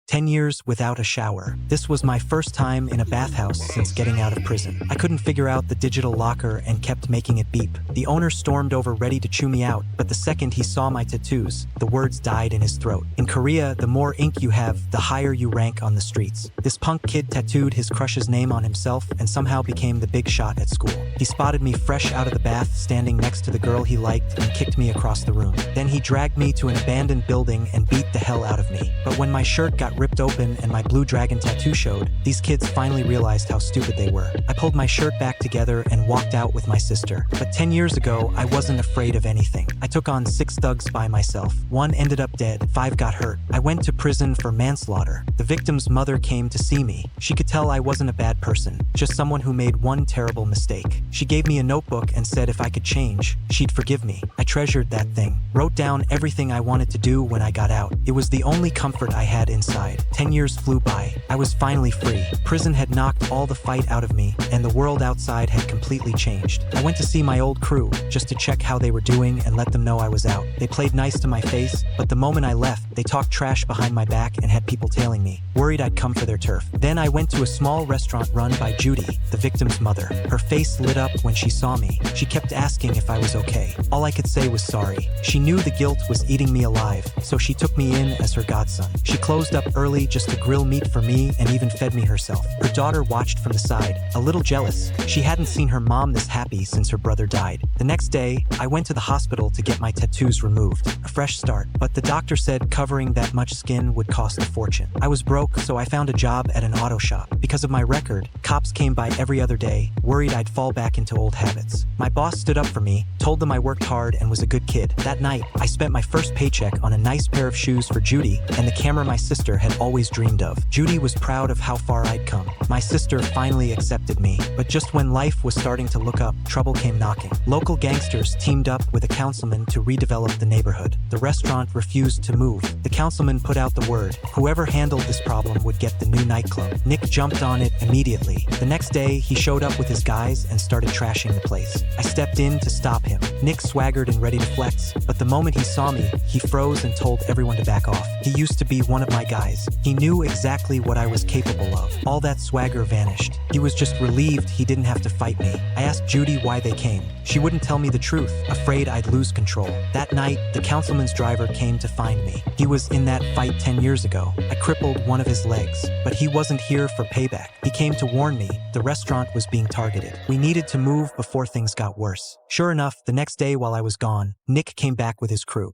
10 years without a shower. This was my first time in a bathhouse since getting out of prison. I couldn't figure out the digital locker and kept making it beep. The owner stormed over ready to chew me out, but the second he saw my tattoos, the words died in his throat. In Korea, the more ink you have, the higher you rank on the streets. This punk kid tattooed his crush's name on himself and somehow became the big shot at school. He spotted me fresh out of the bath, standing next to the girl he liked, and kicked me across the room. Then he dragged me to an abandoned building and beat the hell out of me. But when my shirt got ripped open and my blue dragon tattoo showed, these kids finally realized how stupid they were. I pulled my shirt back together and walked out with my sister. But 10 years ago, I wasn't afraid of anything. I took on 6 thugs by myself. 1 ended up dead, 5 got hurt. I went to prison for manslaughter. The victim's mother came to see me. She could tell I wasn't a bad person, just someone who made one terrible mistake. She gave me a notebook and said if I could change, she'd forgive me. I treasured that thing, wrote down everything I wanted to do when I got out. It was the only comfort I had inside. 10 years flew by. I was finally free. Prison had knocked all the fight out of me, and the world outside had completely changed. I went to see my old crew, just to check how they were doing and let them know I was out. They played nice to my face, but the moment I left, they talked trash behind my back and had people tailing me, worried I'd come for their turf. Then I went to a small restaurant run by Judy, the victim's mother. Her face lit up when she saw me. She kept asking if I was okay. All I could say was sorry. She knew the guilt was eating me alive, so she took me in as her godson. She closed up early just to grill meat for me and even fed me herself. Her daughter watched from the side, a little jealous. She hadn't seen her mom this happy since her brother died. The next day, I went to the hospital to get my tattoos removed. A fresh start, but the doctor said covering that much skin would cost a fortune. I was broke, so I found a job at an auto shop. Because of my record, cops came by every other day, worried I'd fall back into old habits. My boss stood up for me, told them I worked hard and was a good kid. That night, I spent my first paycheck on a nice pair of shoes for Judy and the camera my sister had always dreamed of. Judy was proud of how far I'd come. My sister finally accepted me, but just when life was starting to look up, trouble came knocking. Local gangsters teamed up with a councilman to redevelop the neighborhood. The restaurant refused to move. The councilman put out the word, whoever handled this problem would get the new nightclub. Nick jumped on it immediately. The next day, he showed up with his guys and started trashing the place. I stepped in to stop him. Nick swaggered and ready to flex, but the moment he saw me, he froze and told everyone to back off. He used to be one of my guys. He knew exactly what I was capable of. All that swagger vanished. He was just relieved he didn't have to fight me. I asked Judy why they came. She wouldn't tell me the truth, afraid I'd lose control. That night, the councilman's driver came to find me. He was in that fight 10 years ago. I crippled one of his legs, but he wasn't here for payback. He came to warn me the restaurant was being targeted. We needed to move before things got worse. Sure enough, the next day while I was gone, Nick came back with his crew.